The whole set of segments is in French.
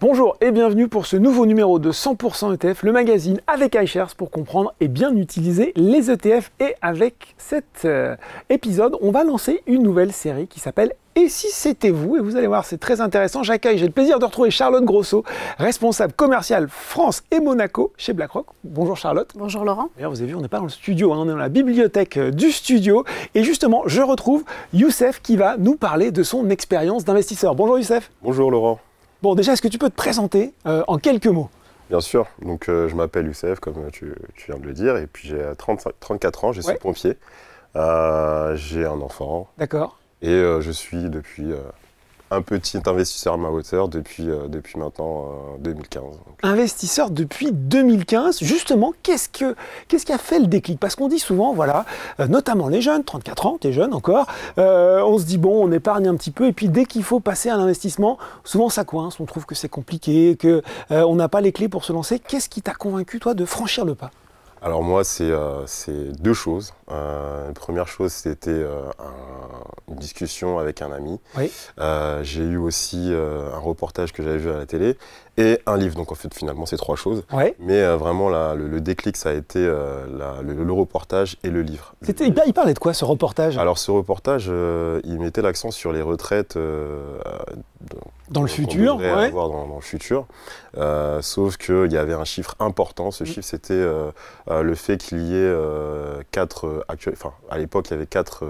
Bonjour et bienvenue pour ce nouveau numéro de 100% ETF, le magazine avec iShares pour comprendre et bien utiliser les ETF. Et avec cet épisode, on va lancer une nouvelle série qui s'appelle « Et si c'était vous ?» Et vous allez voir, c'est très intéressant. J'ai le plaisir de retrouver Charlotte Grosso, responsable commerciale France et Monaco chez BlackRock. Bonjour Charlotte. Bonjour Laurent. D'ailleurs, vous avez vu, on n'est pas dans le studio, on est dans la bibliothèque du studio. Et justement, je retrouve Youssef qui va nous parler de son expérience d'investisseur. Bonjour Youssef. Bonjour Laurent. Bon, déjà, est-ce que tu peux te présenter en quelques mots? Bien sûr, donc je m'appelle Youssef, comme tu viens de le dire, et puis j'ai 34 ans, je suis pompier, j'ai un enfant. D'accord. Et je suis depuis un petit investisseur à ma hauteur depuis maintenant 2015. Donc. Investisseur depuis 2015, justement, qu'est-ce qui a fait le déclic? Parce qu'on dit souvent, voilà, notamment les jeunes, 34 ans, t'es jeune encore, on se dit bon, on épargne un petit peu, et puis dès qu'il faut passer à l'investissement, souvent ça coince, on trouve que c'est compliqué, qu'on n'a pas les clés pour se lancer. Qu'est-ce qui t'a convaincu, toi, de franchir le pas? Alors moi, c'est deux choses. La première chose, c'était une discussion avec un ami. Oui. J'ai eu aussi un reportage que j'avais vu à la télé et un livre. Donc en fait, finalement, c'est trois choses. Oui. Mais vraiment, le déclic, ça a été le reportage et le livre. Il parlait de quoi, ce reportage? Alors ce reportage, il mettait l'accent sur les retraites dans le futur, avoir dans le futur. Sauf qu'il y avait un chiffre important. Ce chiffre, c'était le fait qu'il y ait à l'époque, il y avait 4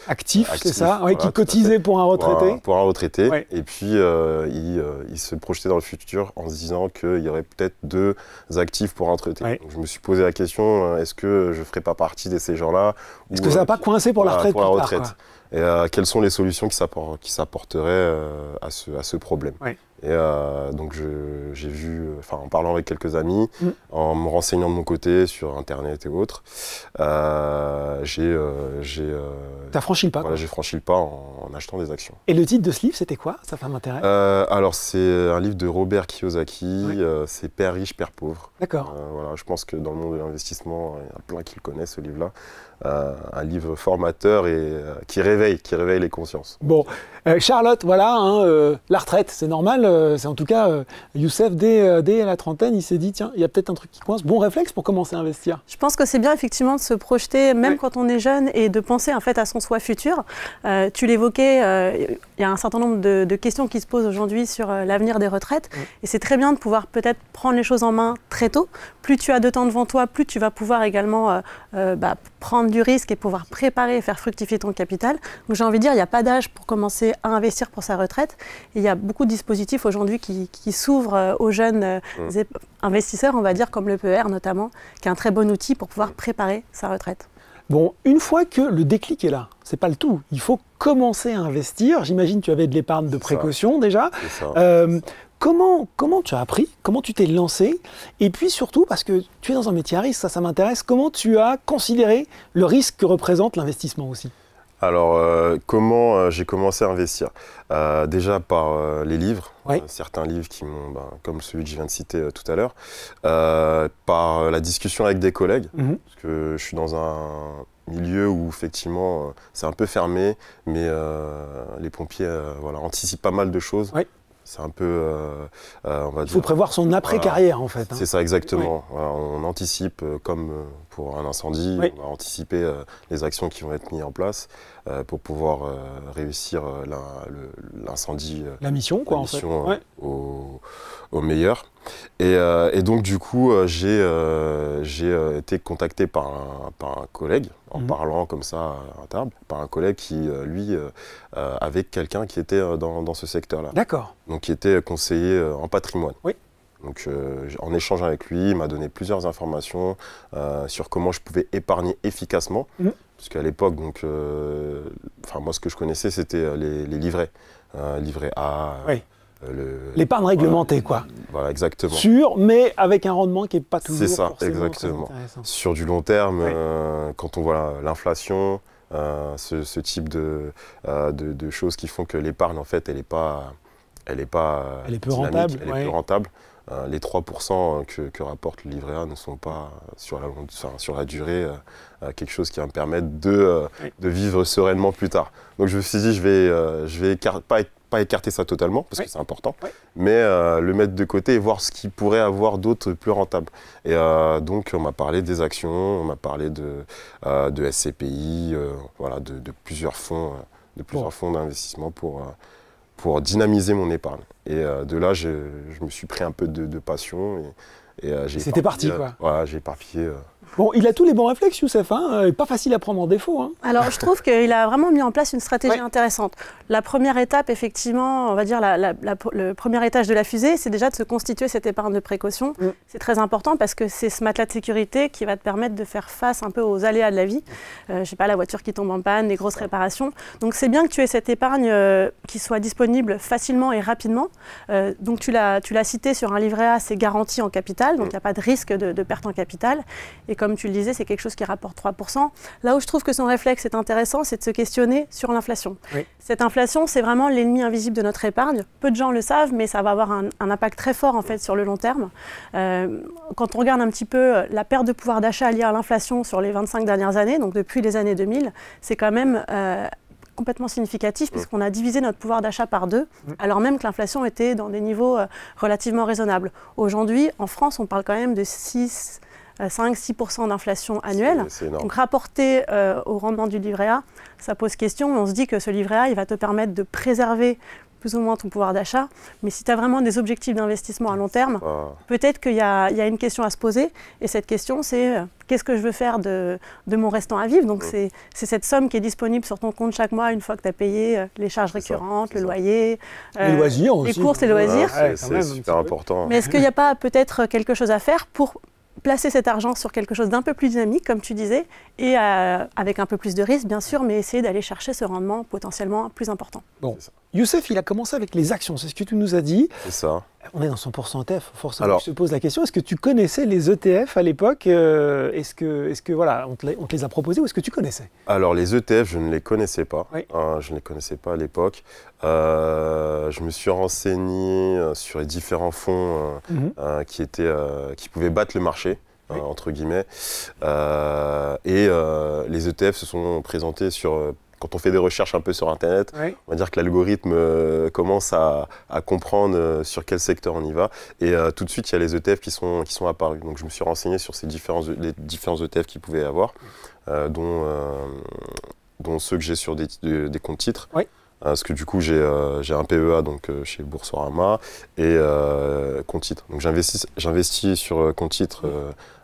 actifs, c'est ça, voilà, qui cotisaient pour un retraité. Pour un retraité. Ouais. Et puis, il se projetait dans le futur en se disant qu'il y aurait peut-être 2 actifs pour un retraité. Ouais. Donc, je me suis posé la question, est-ce que je ne ferais pas partie de ces gens-là? Est-ce que ça va pas coincer pour la retraite? Pour la retraite. Et quelles sont les solutions qui s'apporteraient à ce problème? Ouais. Et donc j'ai vu, en parlant avec quelques amis, en me renseignant de mon côté sur Internet et autres, t'as franchi le pas? Voilà, j'ai franchi le pas en achetant des actions. Et le titre de ce livre, c'était quoi? Ça m'intéresse. Alors c'est un livre de Robert Kiyosaki, c'est Père riche, Père pauvre. D'accord. Voilà, je pense que dans le monde de l'investissement, il y en a plein qui le connaissent, ce livre-là. Un livre formateur et qui réveille les consciences. Bon, Charlotte, voilà, la retraite, c'est normal. C'est en tout cas, Youssef, dès la trentaine, il s'est dit, tiens, il y a peut-être un truc qui coince. Bon réflexe pour commencer à investir. Je pense que c'est bien effectivement de se projeter, même quand on est jeune, et de penser en fait à son soi futur. Tu l'évoquais, il y a un certain nombre de questions qui se posent aujourd'hui sur l'avenir des retraites. Et c'est très bien de pouvoir peut-être prendre les choses en main très tôt. Plus tu as de temps devant toi, plus tu vas pouvoir également prendre du risque et pouvoir préparer et faire fructifier ton capital. Donc j'ai envie de dire, il n'y a pas d'âge pour commencer à investir pour sa retraite. Et il y a beaucoup de dispositifs aujourd'hui qui s'ouvrent aux jeunes investisseurs, on va dire, comme le PER notamment, qui est un très bon outil pour pouvoir préparer sa retraite. Bon, une fois que le déclic est là, c'est pas le tout. Il faut commencer à investir. J'imagine que tu avais de l'épargne de précaution déjà. C'est ça. Comment tu as appris? Comment tu t'es lancé? Et puis surtout, parce que tu es dans un métier à risque, ça m'intéresse, comment tu as considéré le risque que représente l'investissement aussi? Alors, comment j'ai commencé à investir? Déjà par les livres, certains livres qui m'ont, comme celui que je viens de citer tout à l'heure, par la discussion avec des collègues, parce que je suis dans un milieu où effectivement c'est un peu fermé, mais les pompiers anticipent pas mal de choses. C'est un peu, on va dire... Il faut prévoir son après-carrière, en fait. C'est ça, exactement. Voilà, on anticipe, comme pour un incendie, on va anticiper les actions qui vont être mises en place pour pouvoir réussir l'incendie. La mission, quoi, en fait. Au meilleur. Et donc, du coup, j'ai été contacté par un collègue, en parlant comme ça à table, par un collègue qui, lui, avait quelqu'un qui était dans ce secteur-là. D'accord. Donc, qui était conseiller en patrimoine. Oui. Donc, en échangeant avec lui, il m'a donné plusieurs informations sur comment je pouvais épargner efficacement. Parce qu'à l'époque, donc, moi, ce que je connaissais, c'était les livrets. Livret A. L'épargne réglementée, quoi. Voilà, exactement. Sûr, mais avec un rendement qui n'est pas toujours. C'est ça, exactement. Sur du long terme, quand on voit l'inflation, ce type de choses qui font que l'épargne, en fait, elle est peu rentable. Elle est peu rentable. Les 3% que rapporte le livret A ne sont pas, sur la durée, quelque chose qui va me permettre de vivre sereinement plus tard. Donc je me suis dit, je vais pas être pas écarter ça totalement, parce que c'est important, Ouais. mais le mettre de côté et voir ce qu'il pourrait avoir d'autre plus rentable. Et donc, on m'a parlé des actions, on m'a parlé de SCPI, voilà, de plusieurs fonds d'investissement pour dynamiser mon épargne. Et de là, je me suis pris un peu de passion. Et c'était parti, quoi. Voilà, j'ai éparpillé. Bon, il a tous les bons réflexes, Youssef, hein, pas facile à prendre en défaut. Hein. Alors, je trouve qu'il a vraiment mis en place une stratégie intéressante. La première étape, effectivement, on va dire le premier étage de la fusée, c'est déjà de se constituer cette épargne de précaution. C'est très important parce que c'est ce matelas de sécurité qui va te permettre de faire face un peu aux aléas de la vie. Je sais pas, la voiture qui tombe en panne, les grosses réparations. Donc, c'est bien que tu aies cette épargne qui soit disponible facilement et rapidement. Donc, tu l'as cité sur un livret A, c'est garanti en capital, donc il n'y a pas de risque de perte en capital. Et comme tu le disais, c'est quelque chose qui rapporte 3%. Là où je trouve que son réflexe est intéressant, c'est de se questionner sur l'inflation. Oui. Cette inflation, c'est vraiment l'ennemi invisible de notre épargne. Peu de gens le savent, mais ça va avoir un impact très fort en fait, sur le long terme. Quand on regarde un petit peu la perte de pouvoir d'achat liée à l'inflation sur les 25 dernières années, donc depuis les années 2000, c'est quand même complètement significatif puisqu'on a divisé notre pouvoir d'achat par 2, alors même que l'inflation était dans des niveaux relativement raisonnables. Aujourd'hui, en France, on parle quand même de 5-6% d'inflation annuelle. Donc rapporté au rendement du livret A, ça pose question. On se dit que ce livret A, il va te permettre de préserver plus ou moins ton pouvoir d'achat. Mais si tu as vraiment des objectifs d'investissement à long terme, peut-être qu'il y a une question à se poser. Et cette question, c'est qu'est-ce que je veux faire de mon restant à vivre? Donc c'est cette somme qui est disponible sur ton compte chaque mois une fois que tu as payé les charges récurrentes, le loyer, les loisirs aussi. Les courses et loisirs. C'est super important. Mais est-ce qu'il n'y a pas peut-être quelque chose à faire pour placer cet argent sur quelque chose d'un peu plus dynamique, comme tu disais, et avec un peu plus de risque, bien sûr, mais essayer d'aller chercher ce rendement potentiellement plus important. Bon, Youssef, il a commencé avec les actions, c'est ce que tu nous as dit. C'est ça. On est dans 100% ETF, forcément. Alors, je te pose la question, est-ce que tu connaissais les ETF à l'époque? Est-ce que voilà, on te les a proposés ou est-ce que tu connaissais? Alors, les ETF, je ne les connaissais pas. Oui. Je ne les connaissais pas à l'époque. Je me suis renseigné sur les différents fonds qui pouvaient battre le marché. Oui. Entre guillemets. Les ETF se sont présentés sur... Quand on fait des recherches un peu sur Internet, on va dire que l'algorithme commence à comprendre sur quel secteur on y va. Et tout de suite, il y a les ETF qui sont apparus. Donc, je me suis renseigné sur les différents ETF qu'il pouvait y avoir, dont ceux que j'ai sur des comptes titres. Oui. Parce que du coup, j'ai un PEA donc, chez Boursorama et compte titre. Donc j'investis sur compte titre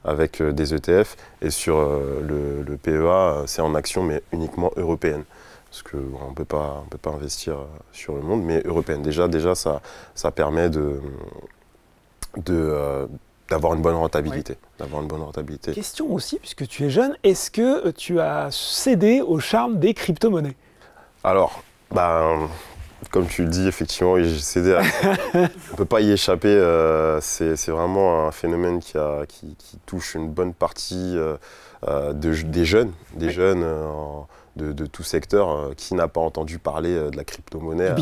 avec des ETF et sur le PEA, c'est en actions mais uniquement européenne. Parce qu'on ne peut pas investir sur le monde, mais européenne. Déjà ça permet d'avoir une bonne rentabilité. Oui. Question aussi, puisque tu es jeune, est-ce que tu as cédé au charme des crypto-monnaies? Alors, comme tu le dis, effectivement, j'ai cédé on ne peut pas y échapper. C'est vraiment un phénomène qui touche une bonne partie des jeunes, de tout secteur. Qui n'a pas entendu parler de la crypto-monnaie? Du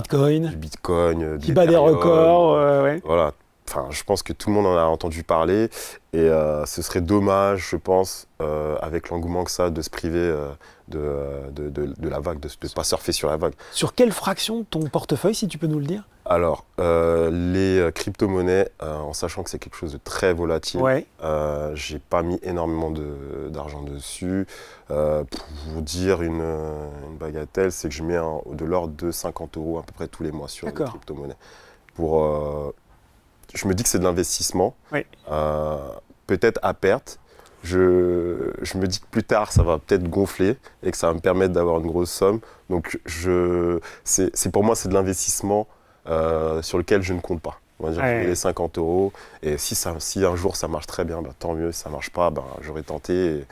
Bitcoin, qui bat des records. Voilà. Enfin, je pense que tout le monde en a entendu parler et ce serait dommage, je pense, avec l'engouement que ça, de se priver de la vague, de ne pas surfer sur la vague. Sur quelle fraction de ton portefeuille, si tu peux nous le dire? Alors, les crypto-monnaies, en sachant que c'est quelque chose de très volatile, j'ai pas mis énormément d'argent dessus. Pour dire une bagatelle, c'est que je mets de l'ordre de 50 € à peu près tous les mois sur les crypto-monnaies. Je me dis que c'est de l'investissement, peut-être à perte. Je me dis que plus tard, ça va peut-être gonfler et que ça va me permettre d'avoir une grosse somme. Donc, pour moi, c'est de l'investissement sur lequel je ne compte pas. On va dire les 50 € et si un jour ça marche très bien, tant mieux. Si ça ne marche pas, j'aurais tenté. Et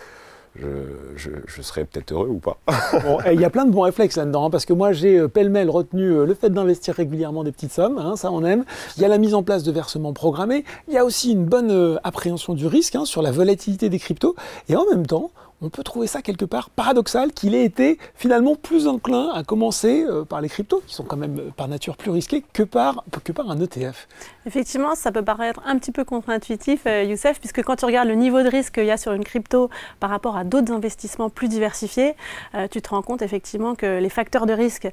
je serais peut-être heureux ou pas. Bon, il y a plein de bons réflexes là-dedans, parce que moi j'ai pêle-mêle retenu le fait d'investir régulièrement des petites sommes, ça on aime. Il y a la mise en place de versements programmés, il y a aussi une bonne appréhension du risque sur la volatilité des cryptos, et en même temps, on peut trouver ça quelque part paradoxal qu'il ait été finalement plus enclin à commencer par les cryptos, qui sont quand même par nature plus risqués que par un ETF. Effectivement, ça peut paraître un petit peu contre-intuitif, Youssef, puisque quand tu regardes le niveau de risque qu'il y a sur une crypto par rapport à d'autres investissements plus diversifiés, tu te rends compte effectivement que les facteurs de risque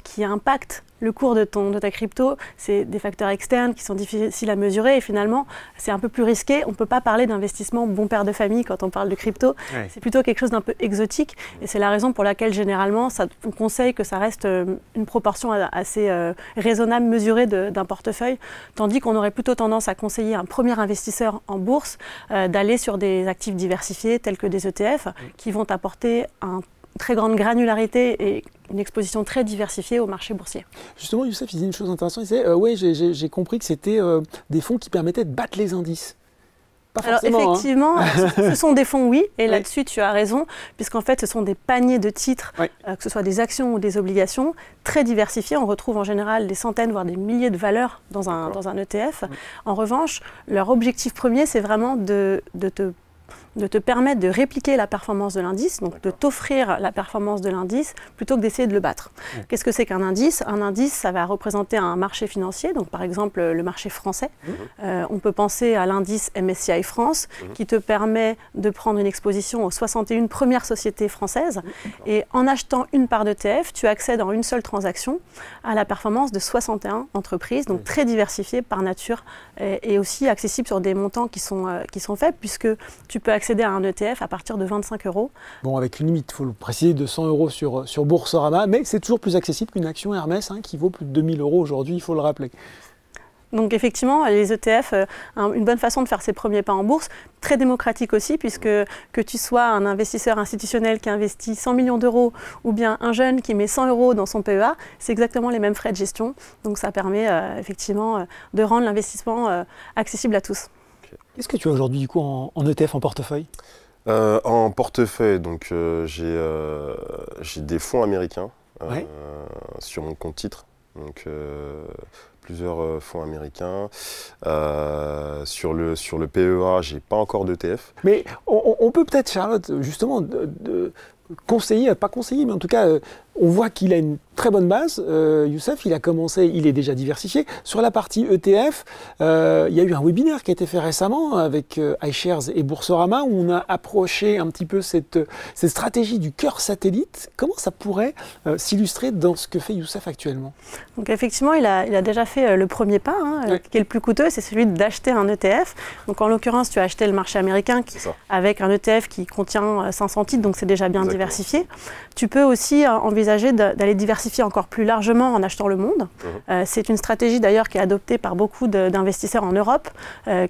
qui impactent le cours de ta crypto, c'est des facteurs externes qui sont difficiles à mesurer et finalement, c'est un peu plus risqué. On ne peut pas parler d'investissement bon père de famille quand on parle de crypto. Ouais. C'est plutôt quelque chose d'un peu exotique et c'est la raison pour laquelle généralement, on conseille que ça reste une proportion assez raisonnable, mesurée d'un portefeuille, tandis qu'on aurait plutôt tendance à conseiller à un premier investisseur en bourse d'aller sur des actifs diversifiés tels que des ETF qui vont apporter une très grande granularité et une exposition très diversifiée au marché boursier. Justement, Youssef, il disait une chose intéressante, il disait oui, j'ai compris que c'était des fonds qui permettaient de battre les indices. Alors effectivement, ce sont des fonds, oui, et là-dessus tu as raison, puisqu'en fait ce sont des paniers de titres, que ce soit des actions ou des obligations, très diversifiés. On retrouve en général des centaines, voire des milliers de valeurs dans un ETF. En revanche, leur objectif premier, c'est vraiment de te permettre de répliquer la performance de l'indice, donc de t'offrir la performance de l'indice plutôt que d'essayer de le battre. Qu'est-ce que c'est qu'un indice? Un indice, ça va représenter un marché financier, donc par exemple le marché français. On peut penser à l'indice MSCI France qui te permet de prendre une exposition aux 61 premières sociétés françaises et en achetant une part d'ETF, tu accèdes en une seule transaction à la performance de 61 entreprises, donc très diversifiées par nature et aussi accessibles sur des montants qui sont faibles puisque tu peux accéder à un ETF à partir de 25 €. Bon, avec une limite, il faut le préciser, de 100 € sur Boursorama, mais c'est toujours plus accessible qu'une action Hermès qui vaut plus de 2000 € aujourd'hui, il faut le rappeler. Donc effectivement, les ETF, une bonne façon de faire ses premiers pas en bourse, très démocratique aussi, puisque que tu sois un investisseur institutionnel qui investit 100 millions d'euros ou bien un jeune qui met 100 € dans son PEA, c'est exactement les mêmes frais de gestion. Donc ça permet effectivement de rendre l'investissement accessible à tous. Qu'est-ce que tu as aujourd'hui du coup en ETF, en portefeuille? En portefeuille, donc j'ai des fonds américains sur mon compte titre, donc plusieurs fonds américains. Sur le PEA, j'ai pas encore d'ETF. Mais on peut peut-être, Charlotte, justement, conseiller, pas conseiller, mais en tout cas, on voit qu'il a une très bonne base. Youssef, il a commencé, il est déjà diversifié. Sur la partie ETF, il y a eu un webinaire qui a été fait récemment avec iShares et Boursorama où on a approché un petit peu cette stratégie du cœur satellite. Comment ça pourrait s'illustrer dans ce que fait Youssef actuellement? Donc effectivement, il a déjà fait le premier pas, qui est le plus coûteux, c'est celui d'acheter un ETF. Donc en l'occurrence, tu as acheté le marché américain avec un ETF qui contient 500 titres, donc c'est déjà bien diversifié. Tu peux aussi envisager d'aller diversifier encore plus largement en achetant le monde. C'est une stratégie d'ailleurs qui est adoptée par beaucoup d'investisseurs en Europe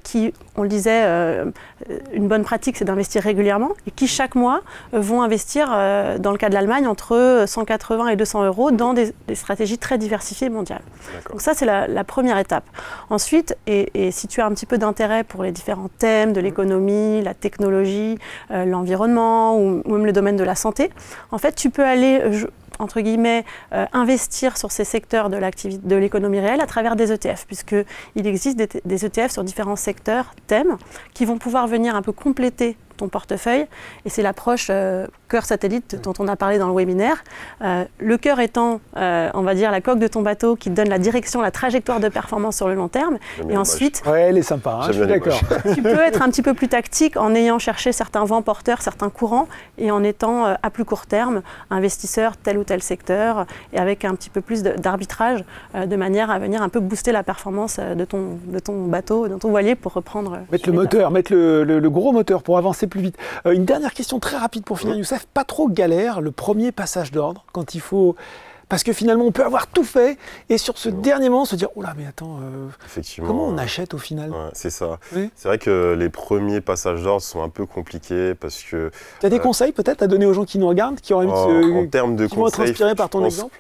qui, on le disait, une bonne pratique c'est d'investir régulièrement et qui chaque mois vont investir, dans le cas de l'Allemagne, entre 180 et 200 € dans des stratégies très diversifiées mondiales. Donc ça c'est la première étape. Ensuite, et si tu as un petit peu d'intérêt pour les différents thèmes de l'économie, la technologie, l'environnement ou même le domaine de la santé, en fait tu peux aller entre guillemets, investir sur ces secteurs de l'économie réelle à travers des ETF, puisqu'il existe des ETF sur différents secteurs, thèmes, qui vont pouvoir venir un peu compléter ton portefeuille. Et c'est l'approche cœur satellite dont on a parlé dans le webinaire. Le cœur étant, on va dire, la coque de ton bateau qui te donne la direction, la trajectoire de performance sur le long terme. Et ensuite, ouais, elle est sympa, je suis d'accord. Tu peux être un petit peu plus tactique en ayant cherché certains vents porteurs, certains courants, et en étant à plus court terme investisseur tel ou tel secteur, et avec un petit peu plus d'arbitrage, de manière à venir un peu booster la performance de ton bateau, de ton voilier pour reprendre. Mettre le moteur, mettre le gros moteur pour avancer plus vite. Une dernière question très rapide pour finir, Youssef. Pas trop galère le premier passage d'ordre quand il faut... Parce que finalement, on peut avoir tout fait et sur ce dernier moment, se dire « Oh là, mais attends, comment on achète au final ?» C'est ça. Oui. C'est vrai que les premiers passages d'ordre sont un peu compliqués parce que... Tu as des conseils peut-être à donner aux gens qui nous regardent, qui auraient en termes de qui vont être inspirés par ton exemple?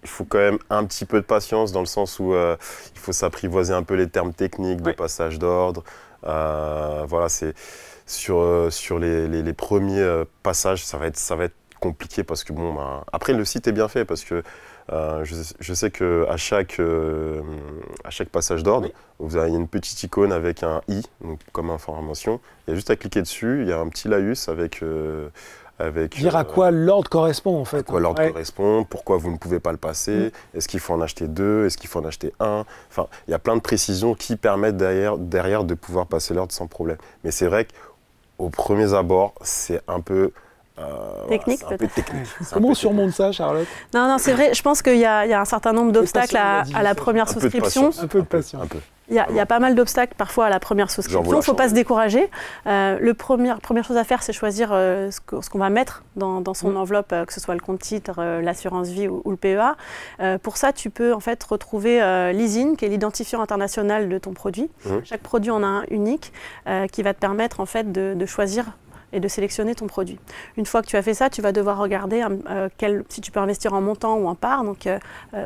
Il faut quand même un petit peu de patience dans le sens où il faut s'apprivoiser un peu les termes techniques de passage d'ordre. Voilà, c'est... Sur les premiers passages, ça va être compliqué parce que bon, après le site est bien fait parce que je sais qu'à chaque passage d'ordre, vous avez une petite icône avec un i, donc comme information. Il y a juste à cliquer dessus, il y a un petit laïus avec dire à quoi l'ordre correspond en fait. À quoi l'ordre correspond, pourquoi vous ne pouvez pas le passer, est-ce qu'il faut en acheter 2, est-ce qu'il faut en acheter 1. Enfin, il y a plein de précisions qui permettent derrière de pouvoir passer l'ordre sans problème. Mais c'est vrai qu'au premier abord, c'est un peu Technique, voilà, peut-être. Comment on surmonte ça, Charlotte? Non, c'est vrai, je pense qu'il y a un certain nombre d'obstacles à la première souscription. Un peu de patience. Il y a pas mal d'obstacles parfois à la première souscription. Il ne faut pas se décourager. Première chose à faire, c'est choisir ce qu'on va mettre dans son enveloppe, que ce soit le compte titre, l'assurance vie ou le PEA. Pour ça, tu peux en fait retrouver l'ISIN, qui est l'identifiant international de ton produit. Chaque produit en a un unique qui va te permettre en fait de choisir et de sélectionner ton produit. Une fois que tu as fait ça, tu vas devoir regarder si tu peux investir en montant ou en part. Donc,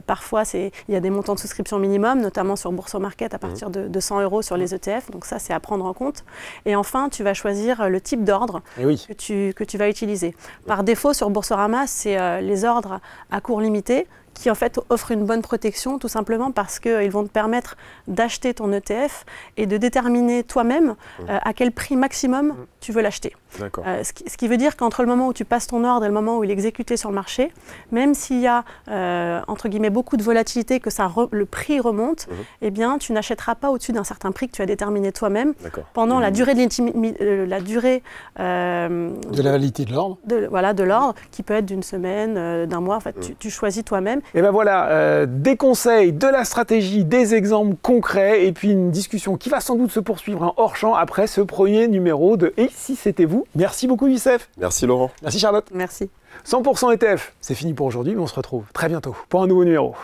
parfois, il y a des montants de souscription minimum, notamment sur Boursorama à partir de 100 € sur les ETF. Donc ça, c'est à prendre en compte. Et enfin, tu vas choisir le type d'ordre que tu vas utiliser. Par défaut, sur Boursorama, c'est les ordres à cours limité qui en fait offrent une bonne protection tout simplement parce qu'ils vont te permettre d'acheter ton ETF et de déterminer toi-même à quel prix maximum tu veux l'acheter. Ce qui veut dire qu'entre le moment où tu passes ton ordre et le moment où il est exécuté sur le marché, même s'il y a entre guillemets beaucoup de volatilité, que le prix remonte, eh bien tu n'achèteras pas au-dessus d'un certain prix que tu as déterminé toi-même pendant la durée de la validité de l'ordre. De l'ordre, qui peut être d'une semaine, d'un mois. En fait, tu choisis toi-même. Et ben voilà, des conseils, de la stratégie, des exemples concrets et puis une discussion qui va sans doute se poursuivre en hors champ après ce premier numéro de Et si c'était vous? Merci beaucoup Youssef. Merci Laurent. Merci Charlotte. Merci. 100% ETF, c'est fini pour aujourd'hui, mais on se retrouve très bientôt pour un nouveau numéro.